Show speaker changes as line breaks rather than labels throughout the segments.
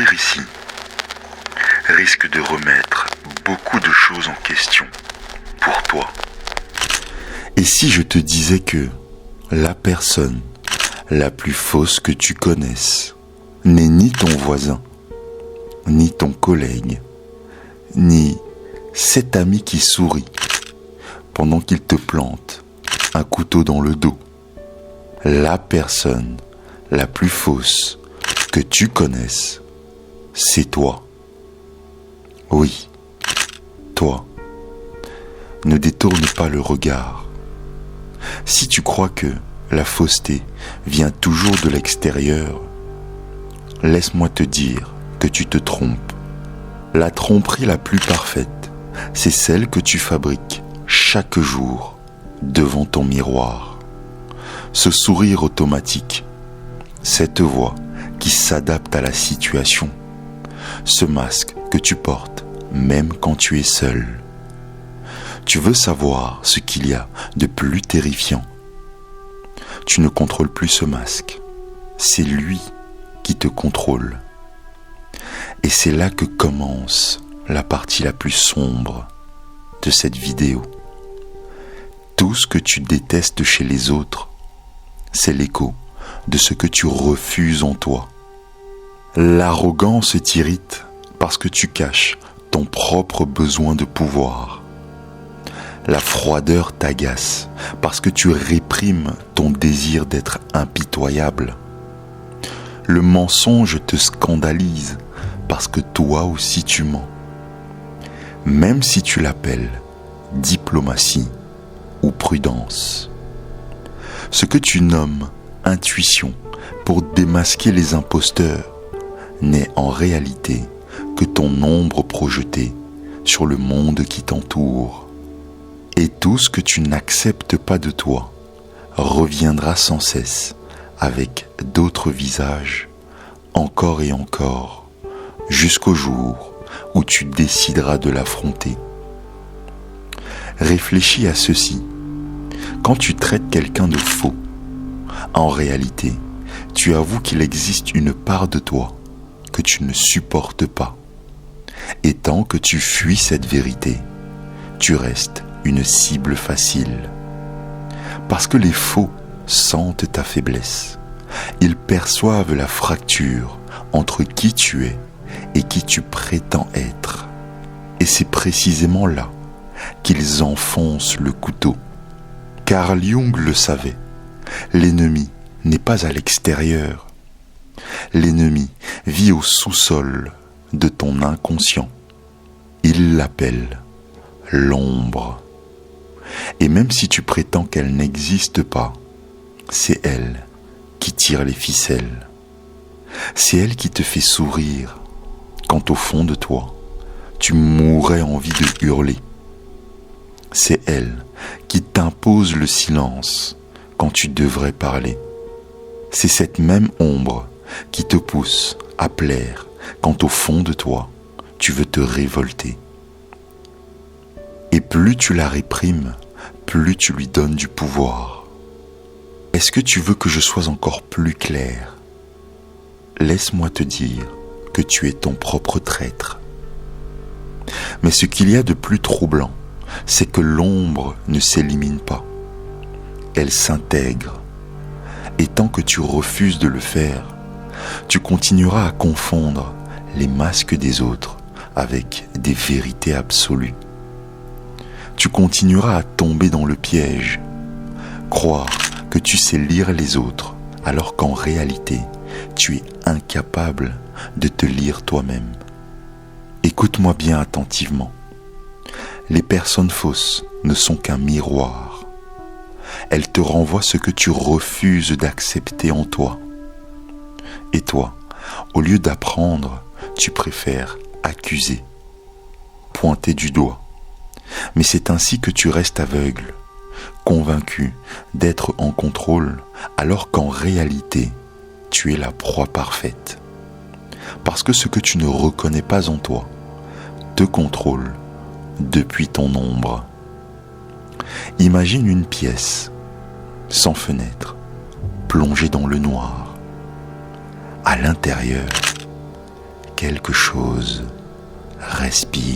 Mourir ici risque de remettre beaucoup de choses en question pour toi.
Et si je te disais que la personne la plus fausse que tu connaisses n'est ni ton voisin, ni ton collègue, ni cet ami qui sourit pendant qu'il te plante un couteau dans le dos. La personne la plus fausse que tu connaisses, c'est toi. Oui, toi. Ne détourne pas le regard. Si tu crois que la fausseté vient toujours de l'extérieur, laisse-moi te dire que tu te trompes. La tromperie la plus parfaite, c'est celle que tu fabriques chaque jour devant ton miroir. Ce sourire automatique, cette voix qui s'adapte à la situation, ce masque que tu portes même quand tu es seul. Tu veux savoir ce qu'il y a de plus terrifiant. Tu ne contrôles plus ce masque, c'est lui qui te contrôle. Et c'est là que commence la partie la plus sombre de cette vidéo. Tout ce que tu détestes chez les autres, c'est l'écho de ce que tu refuses en toi. L'arrogance t'irrite parce que tu caches ton propre besoin de pouvoir. La froideur t'agace parce que tu réprimes ton désir d'être impitoyable. Le mensonge te scandalise parce que toi aussi tu mens. Même si tu l'appelles diplomatie ou prudence. Ce que tu nommes intuition pour démasquer les imposteurs n'est en réalité que ton ombre projetée sur le monde qui t'entoure. Et tout ce que tu n'acceptes pas de toi reviendra sans cesse avec d'autres visages, encore et encore, jusqu'au jour où tu décideras de l'affronter. Réfléchis à ceci. Quand tu traites quelqu'un de faux, en réalité, tu avoues qu'il existe une part de toi que tu ne supportes pas. Et tant que tu fuis cette vérité, tu restes une cible facile. Parce que les faux sentent ta faiblesse. Ils perçoivent la fracture entre qui tu es et qui tu prétends être. Et c'est précisément là qu'ils enfoncent le couteau. Carl Jung le savait, l'ennemi n'est pas à l'extérieur. L'ennemi vit au sous-sol de ton inconscient. Il l'appelle l'ombre. Et même si tu prétends qu'elle n'existe pas, c'est elle qui tire les ficelles. C'est elle qui te fait sourire quand au fond de toi, tu mourrais envie de hurler. C'est elle qui t'impose le silence quand tu devrais parler. C'est cette même ombre qui te pousse à plaire quand au fond de toi, tu veux te révolter. Et plus tu la réprimes, plus tu lui donnes du pouvoir. Est-ce que tu veux que je sois encore plus clair? Laisse-moi te dire que tu es ton propre traître. Mais ce qu'il y a de plus troublant, c'est que l'ombre ne s'élimine pas. Elle s'intègre. Et tant que tu refuses de le faire, tu continueras à confondre les masques des autres avec des vérités absolues. Tu continueras à tomber dans le piège, croire que tu sais lire les autres, alors qu'en réalité, tu es incapable de te lire toi-même. Écoute-moi bien attentivement. Les personnes fausses ne sont qu'un miroir. Elles te renvoient ce que tu refuses d'accepter en toi. Et toi, au lieu d'apprendre, tu préfères accuser, pointer du doigt. Mais c'est ainsi que tu restes aveugle, convaincu d'être en contrôle, alors qu'en réalité, tu es la proie parfaite. Parce que ce que tu ne reconnais pas en toi te contrôle depuis ton ombre. Imagine une pièce, sans fenêtre, plongée dans le noir. À l'intérieur, quelque chose. Respire.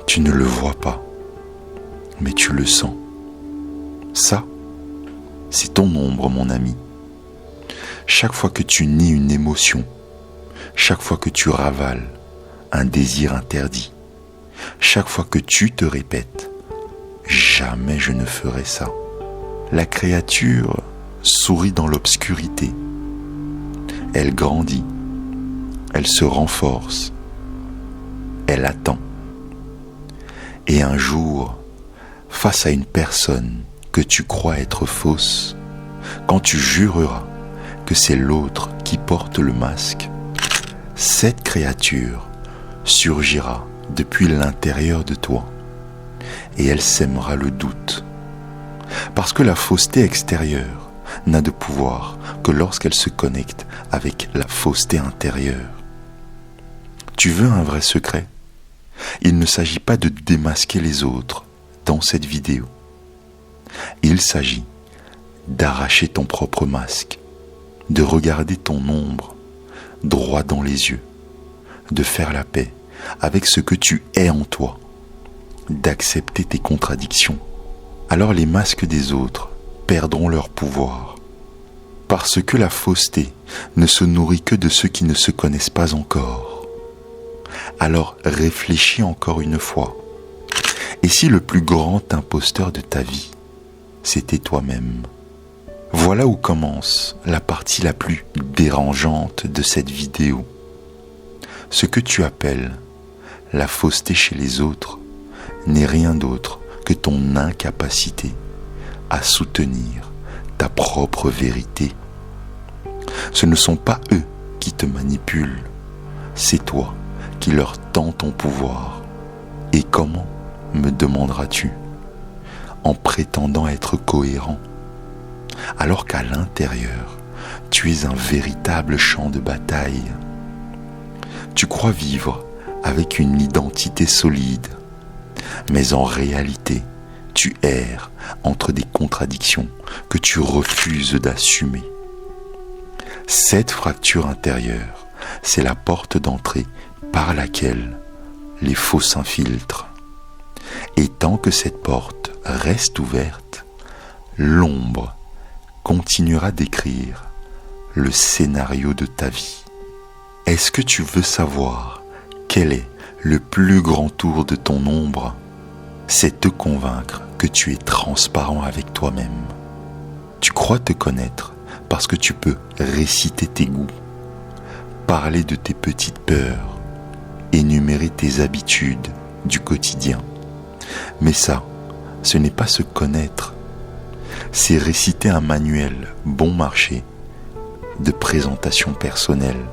Tu ne le vois pas, mais tu le sens. Ça, c'est ton ombre, mon ami. Chaque fois que tu nies une émotion, chaque fois que tu ravales un désir interdit, chaque fois que tu te répètes « Jamais je ne ferai ça », la créature sourit dans l'obscurité. Elle grandit, elle se renforce, elle attend. Et un jour, face à une personne que tu crois être fausse, quand tu jureras que c'est l'autre qui porte le masque, cette créature surgira depuis l'intérieur de toi et elle sèmera le doute. Parce que la fausseté extérieure n'a de pouvoir que lorsqu'elle se connecte avec la fausseté intérieure. Tu veux un vrai secret ? Il ne s'agit pas de démasquer les autres dans cette vidéo. Il s'agit d'arracher ton propre masque, de regarder ton ombre droit dans les yeux, de faire la paix avec ce que tu es en toi, d'accepter tes contradictions. Alors les masques des autres perdront leur pouvoir. Parce que la fausseté ne se nourrit que de ceux qui ne se connaissent pas encore. Alors réfléchis encore une fois. Et si le plus grand imposteur de ta vie, c'était toi-même ? Voilà où commence la partie la plus dérangeante de cette vidéo. Ce que tu appelles la fausseté chez les autres n'est rien d'autre que ton incapacité à soutenir ta propre vérité. Ce ne sont pas eux qui te manipulent, c'est toi qui leur tend ton pouvoir. Et comment, me demanderas-tu ? En prétendant être cohérent, alors qu'à l'intérieur, tu es un véritable champ de bataille. Tu crois vivre avec une identité solide, mais en réalité, tu erres entre des contradictions que tu refuses d'assumer. Cette fracture intérieure, c'est la porte d'entrée par laquelle les faux s'infiltrent. Et tant que cette porte reste ouverte, l'ombre continuera d'écrire le scénario de ta vie. Est-ce que tu veux savoir quel est le plus grand tour de ton ombre ? C'est te convaincre que tu es transparent avec toi-même. Tu crois te connaître parce que tu peux réciter tes goûts, parler de tes petites peurs, énumérer tes habitudes du quotidien. Mais ça, ce n'est pas se connaître, c'est réciter un manuel bon marché de présentation personnelle.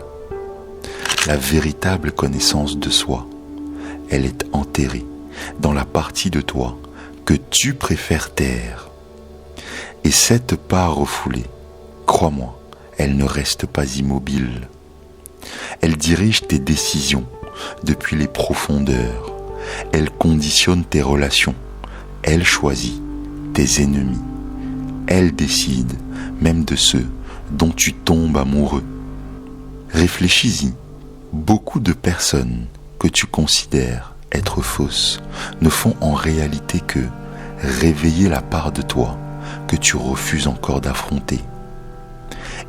La véritable connaissance de soi, elle est enterrée dans la partie de toi que tu préfères taire. Et cette part refoulée, crois-moi, elle ne reste pas immobile. Elle dirige tes décisions depuis les profondeurs. Elle conditionne tes relations. Elle choisit tes ennemis. Elle décide même de ceux dont tu tombes amoureux. Réfléchis-y. Beaucoup de personnes que tu considères être fausses ne font en réalité que réveiller la part de toi que tu refuses encore d'affronter.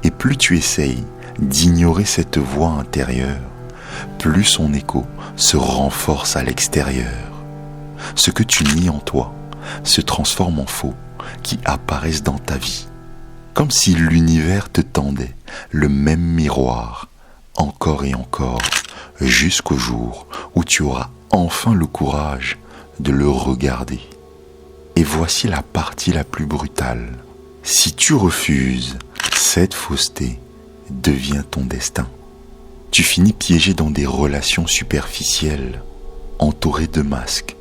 Et plus tu essayes d'ignorer cette voix intérieure, plus son écho se renforce à l'extérieur. Ce que tu nies en toi se transforme en faux qui apparaissent dans ta vie, comme si l'univers te tendait le même miroir, encore et encore, jusqu'au jour où tu auras enfin le courage de le regarder. Et voici la partie la plus brutale. Si tu refuses, cette fausseté devient ton destin. Tu finis piégé dans des relations superficielles, entouré de masques,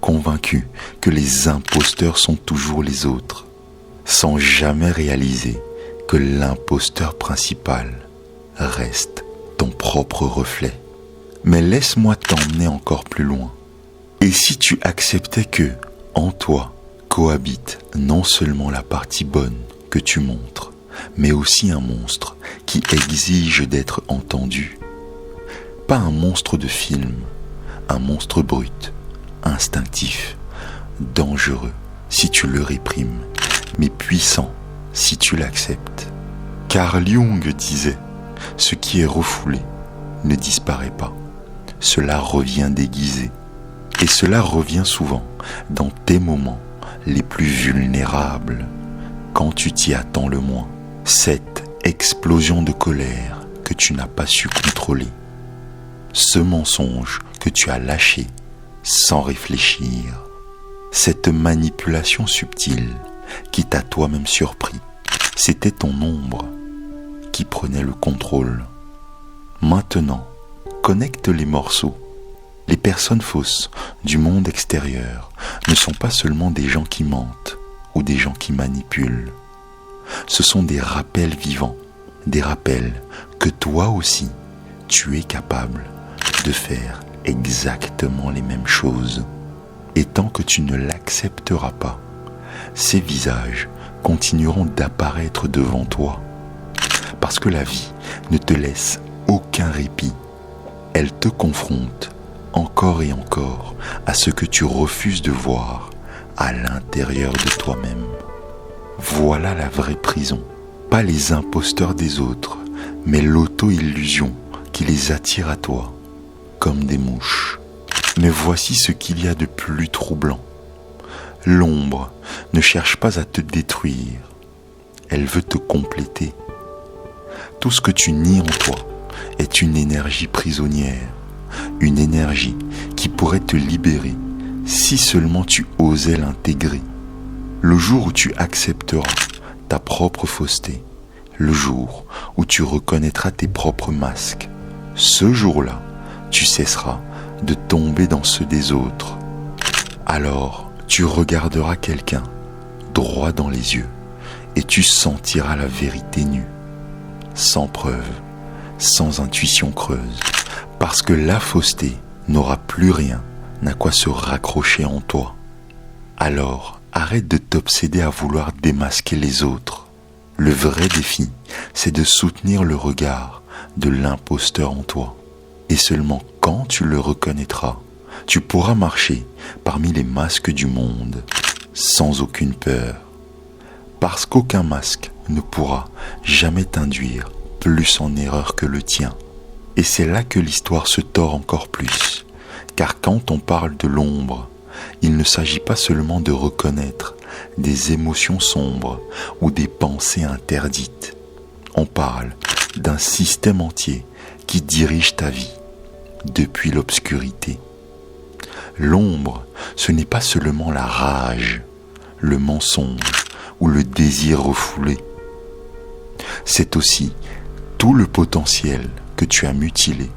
convaincu que les imposteurs sont toujours les autres, sans jamais réaliser que l'imposteur principal reste ton propre reflet. Mais laisse-moi t'emmener encore plus loin. Et si tu acceptais que, en toi, cohabite non seulement la partie bonne que tu montres, mais aussi un monstre qui exige d'être entendu. Pas un monstre de film, un monstre brut, instinctif, dangereux si tu le réprimes, mais puissant si tu l'acceptes. Carl Jung disait, ce qui est refoulé ne disparaît pas, cela revient déguisé. Et cela revient souvent dans tes moments les plus vulnérables, quand tu t'y attends le moins. Cette explosion de colère que tu n'as pas su contrôler. Ce mensonge que tu as lâché sans réfléchir. Cette manipulation subtile qui t'a toi-même surpris. C'était ton ombre qui prenait le contrôle. Maintenant, connecte les morceaux. Les personnes fausses du monde extérieur ne sont pas seulement des gens qui mentent ou des gens qui manipulent. Ce sont des rappels vivants, des rappels que toi aussi, tu es capable de faire exactement les mêmes choses. Et tant que tu ne l'accepteras pas, ces visages continueront d'apparaître devant toi. Parce que la vie ne te laisse aucun répit. Elle te confronte encore et encore à ce que tu refuses de voir à l'intérieur de toi-même. Voilà la vraie prison. Pas les imposteurs des autres, mais l'auto-illusion qui les attire à toi, comme des mouches. Mais voici ce qu'il y a de plus troublant. L'ombre ne cherche pas à te détruire. Elle veut te compléter. Tout ce que tu nies en toi est une énergie prisonnière. Une énergie qui pourrait te libérer si seulement tu osais l'intégrer. Le jour où tu accepteras ta propre fausseté, le jour où tu reconnaîtras tes propres masques, ce jour-là, tu cesseras de tomber dans ceux des autres. Alors, tu regarderas quelqu'un droit dans les yeux et tu sentiras la vérité nue, sans preuve, sans intuition creuse. Parce que la fausseté n'aura plus rien à quoi se raccrocher en toi. Alors, arrête de t'obséder à vouloir démasquer les autres. Le vrai défi, c'est de soutenir le regard de l'imposteur en toi. Et seulement quand tu le reconnaîtras, tu pourras marcher parmi les masques du monde, sans aucune peur. Parce qu'aucun masque ne pourra jamais t'induire plus en erreur que le tien. Et c'est là que l'histoire se tord encore plus. Car quand on parle de l'ombre, il ne s'agit pas seulement de reconnaître des émotions sombres ou des pensées interdites. On parle d'un système entier qui dirige ta vie depuis l'obscurité. L'ombre, ce n'est pas seulement la rage, le mensonge ou le désir refoulé. C'est aussi tout le potentiel que tu as mutilé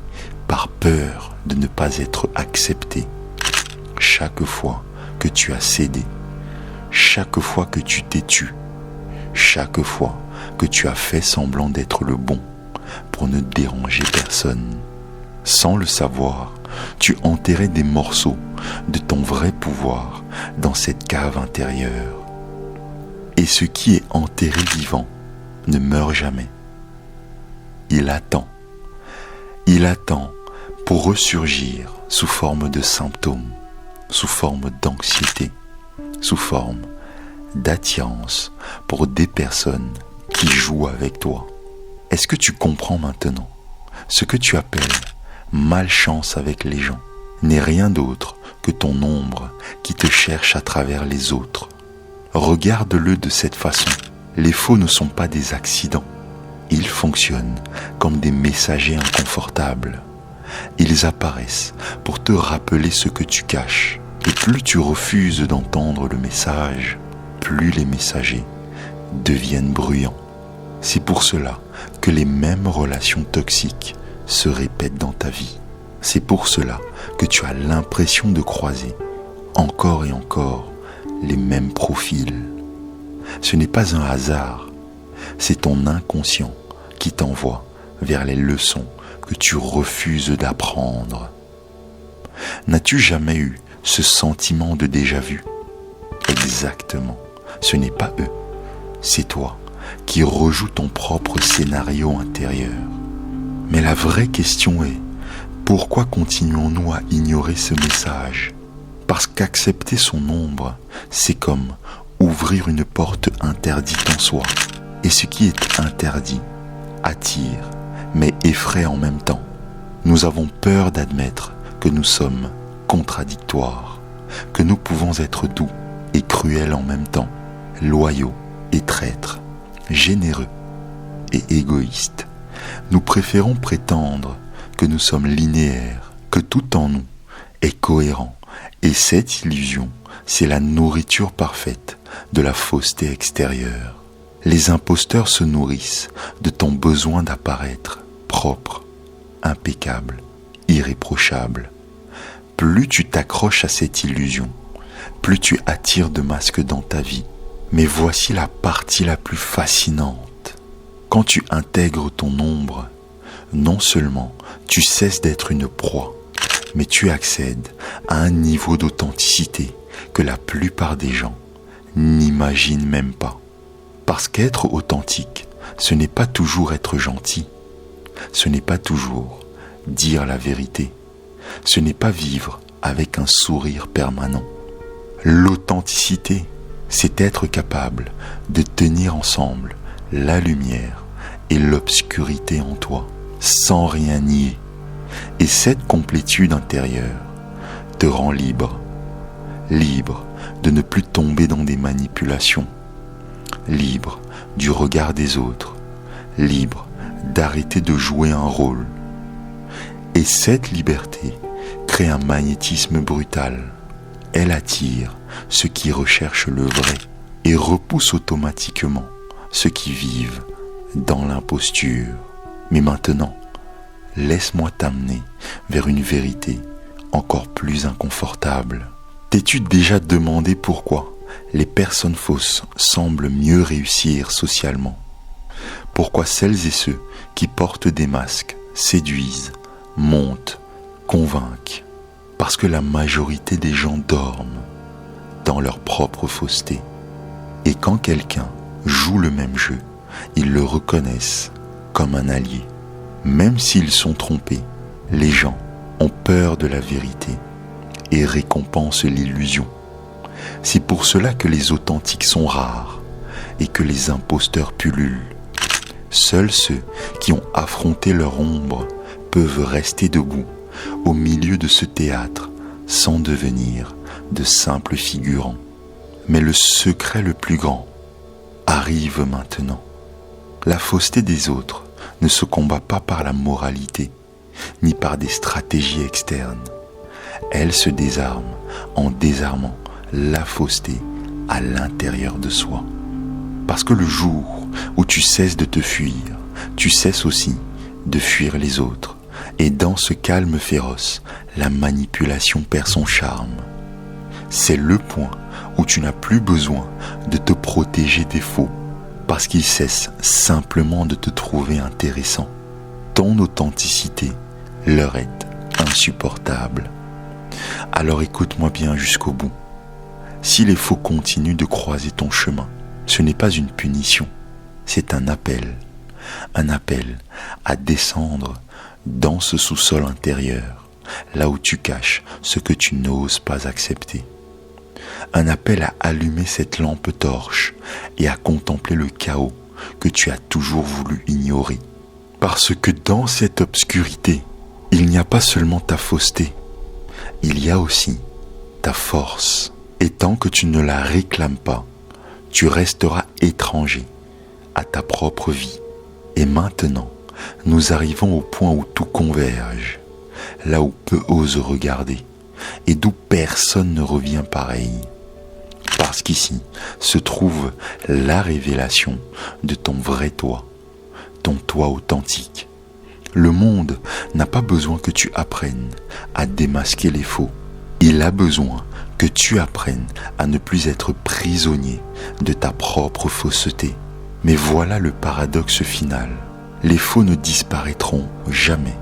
par peur de ne pas être accepté. Chaque fois que tu as cédé, chaque fois que tu t'es tu, chaque fois que tu as fait semblant d'être le bon pour ne déranger personne. Sans le savoir, tu enterrais des morceaux de ton vrai pouvoir dans cette cave intérieure. Et ce qui est enterré vivant ne meurt jamais. Il attend pour ressurgir sous forme de symptômes, sous forme d'anxiété, sous forme d'attirance pour des personnes qui jouent avec toi. Est-ce que tu comprends maintenant? Ce que tu appelles malchance avec les gens n'est rien d'autre que ton ombre qui te cherche à travers les autres. Regarde-le de cette façon. Les faux ne sont pas des accidents. Ils fonctionnent comme des messagers inconfortables. Ils apparaissent pour te rappeler ce que tu caches. Et plus tu refuses d'entendre le message, plus les messagers deviennent bruyants. C'est pour cela que les mêmes relations toxiques se répètent dans ta vie. C'est pour cela que tu as l'impression de croiser encore et encore les mêmes profils. Ce n'est pas un hasard, c'est ton inconscient qui t'envoie vers les leçons que tu refuses d'apprendre. N'as-tu jamais eu ce sentiment de déjà-vu? Exactement, ce n'est pas eux, c'est toi qui rejoue ton propre scénario intérieur. Mais la vraie question est, pourquoi continuons-nous à ignorer ce message ? Parce qu'accepter son ombre, c'est comme ouvrir une porte interdite en soi. Et ce qui est interdit attire, mais effraie en même temps. Nous avons peur d'admettre que nous sommes contradictoires, que nous pouvons être doux et cruels en même temps, loyaux et traîtres, généreux et égoïstes. Nous préférons prétendre que nous sommes linéaires, que tout en nous est cohérent. Et cette illusion, c'est la nourriture parfaite de la fausseté extérieure. Les imposteurs se nourrissent de ton besoin d'apparaître propre, impeccable, irréprochable. Plus tu t'accroches à cette illusion, plus tu attires de masques dans ta vie. Mais voici la partie la plus fascinante. Quand tu intègres ton ombre, non seulement tu cesses d'être une proie, mais tu accèdes à un niveau d'authenticité que la plupart des gens n'imaginent même pas. Parce qu'être authentique, ce n'est pas toujours être gentil, ce n'est pas toujours dire la vérité, ce n'est pas vivre avec un sourire permanent. L'authenticité, c'est être capable de tenir ensemble la lumière et l'obscurité en toi, sans rien nier. Et cette complétude intérieure te rend libre, libre de ne plus tomber dans des manipulations, libre du regard des autres, libre d'arrêter de jouer un rôle. Et cette liberté crée un magnétisme brutal. Elle attire ceux qui recherchent le vrai et repousse automatiquement ceux qui vivent dans l'imposture. Mais maintenant, laisse-moi t'amener vers une vérité encore plus inconfortable. T'es-tu déjà demandé pourquoi les personnes fausses semblent mieux réussir socialement? Pourquoi celles et ceux qui portent des masques séduisent, montent, convainquent? Parce que la majorité des gens dorment dans leur propre fausseté. Et quand quelqu'un joue le même jeu, ils le reconnaissent comme un allié. Même s'ils sont trompés, les gens ont peur de la vérité et récompensent l'illusion. C'est pour cela que les authentiques sont rares et que les imposteurs pullulent. Seuls ceux qui ont affronté leur ombre peuvent rester debout au milieu de ce théâtre sans devenir de simples figurants. Mais le secret le plus grand arrive maintenant. La fausseté des autres ne se combat pas par la moralité, ni par des stratégies externes. Elle se désarme en désarmant la fausseté à l'intérieur de soi. Parce que le jour où tu cesses de te fuir, tu cesses aussi de fuir les autres. Et dans ce calme féroce, la manipulation perd son charme. C'est le point où tu n'as plus besoin de te protéger des faux, parce qu'ils cessent simplement de te trouver intéressant. Ton authenticité leur est insupportable. Alors écoute-moi bien jusqu'au bout. Si les faux continuent de croiser ton chemin, ce n'est pas une punition, c'est un appel à descendre dans ce sous-sol intérieur, là où tu caches ce que tu n'oses pas accepter. Un appel à allumer cette lampe torche et à contempler le chaos que tu as toujours voulu ignorer. Parce que dans cette obscurité, il n'y a pas seulement ta fausseté, il y a aussi ta force. Et tant que tu ne la réclames pas, tu resteras étranger à ta propre vie. Et maintenant, nous arrivons au point où tout converge, là où peu osent regarder, et d'où personne ne revient pareil. Parce qu'ici se trouve la révélation de ton vrai toi, ton toi authentique. Le monde n'a pas besoin que tu apprennes à démasquer les faux. Il a besoin que tu apprennes à ne plus être prisonnier de ta propre fausseté. Mais voilà le paradoxe final. Les faux ne disparaîtront jamais.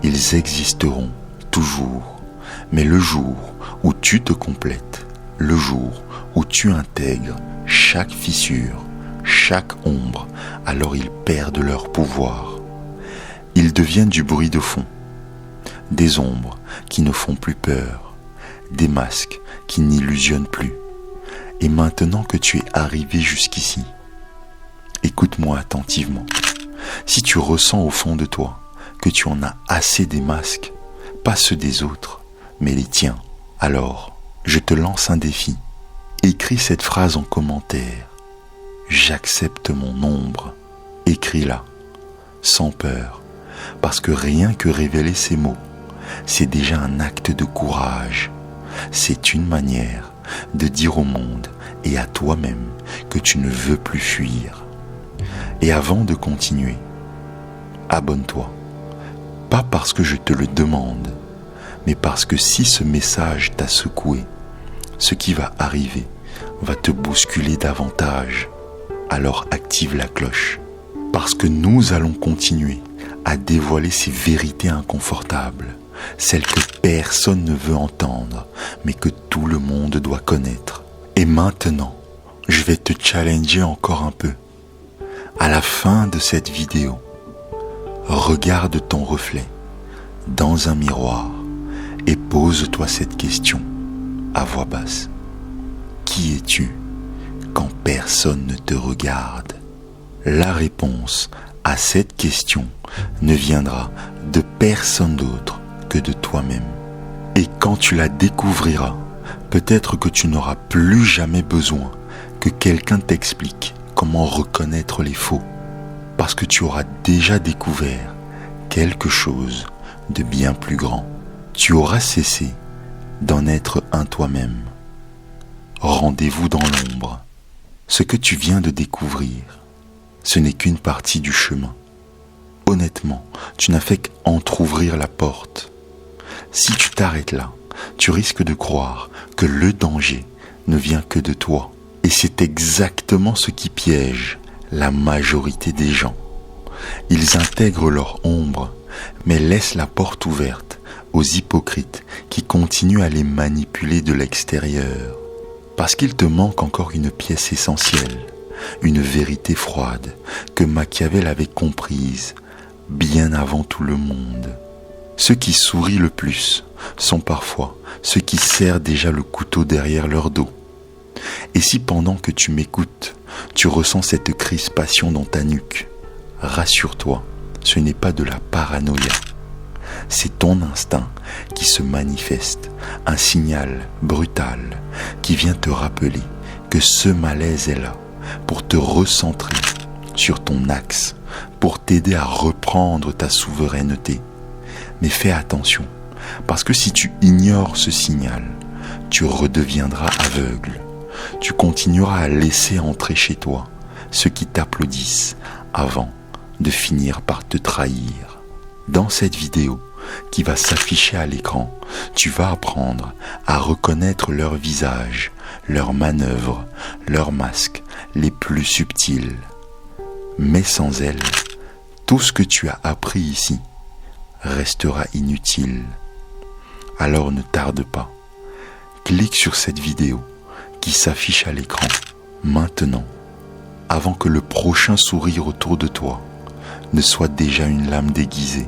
Ils existeront toujours. Mais le jour où tu te complètes, le jour où tu intègres chaque fissure, chaque chaque ombre, alors ils perdent leur pouvoir. Ils deviennent du bruit de fond, des ombres qui ne font plus peur, des masques qui n'illusionnent plus. Et maintenant que tu es arrivé jusqu'ici, écoute-moi attentivement. Si tu ressens au fond de toi que tu en as assez des masques, pas ceux des autres, mais les tiens, alors je te lance un défi. Écris cette phrase en commentaire. J'accepte mon ombre. Écris-la, sans peur, parce que rien que révéler ces mots, c'est déjà un acte de courage. C'est une manière de dire au monde et à toi-même que tu ne veux plus fuir. Et avant de continuer, abonne-toi. Pas parce que je te le demande, mais parce que si ce message t'a secoué, ce qui va arriver va te bousculer davantage. Alors active la cloche, parce que nous allons continuer à dévoiler ces vérités inconfortables, celles que personne ne veut entendre, mais que tout le monde doit connaître. Et maintenant, je vais te challenger encore un peu. À la fin de cette vidéo, regarde ton reflet dans un miroir et pose-toi cette question à voix basse. Qui es-tu quand personne ne te regarde? La réponse à cette question ne viendra de personne d'autre que de toi-même. Et quand tu la découvriras, peut-être que tu n'auras plus jamais besoin que quelqu'un t'explique comment reconnaître les faux, parce que tu auras déjà découvert quelque chose de bien plus grand. Tu auras cessé d'en être un toi-même. Rendez-vous dans l'ombre. Ce que tu viens de découvrir, ce n'est qu'une partie du chemin. Honnêtement, tu n'as fait qu'entrouvrir la porte. Si tu t'arrêtes là, tu risques de croire que le danger ne vient que de toi. Et c'est exactement ce qui piège la majorité des gens. Ils intègrent leur ombre, mais laissent la porte ouverte aux hypocrites qui continuent à les manipuler de l'extérieur. Parce qu'il te manque encore une pièce essentielle, une vérité froide que Machiavel avait comprise bien avant tout le monde. Ceux qui sourient le plus sont parfois ceux qui serrent déjà le couteau derrière leur dos. Et si pendant que tu m'écoutes, tu ressens cette crispation dans ta nuque, rassure-toi, ce n'est pas de la paranoïa. C'est ton instinct qui se manifeste, un signal brutal qui vient te rappeler que ce malaise est là pour te recentrer sur ton axe, pour t'aider à reprendre ta souveraineté. Mais fais attention, parce que si tu ignores ce signal, tu redeviendras aveugle. Tu continueras à laisser entrer chez toi ceux qui t'applaudissent avant de finir par te trahir. Dans cette vidéo qui va s'afficher à l'écran, tu vas apprendre à reconnaître leurs visages, leurs manœuvres, leurs masques les plus subtils. Mais sans elles, tout ce que tu as appris ici restera inutile. Alors ne tarde pas, clique sur cette vidéo qui s'affiche à l'écran maintenant, avant que le prochain sourire autour de toi ne soit déjà une lame déguisée.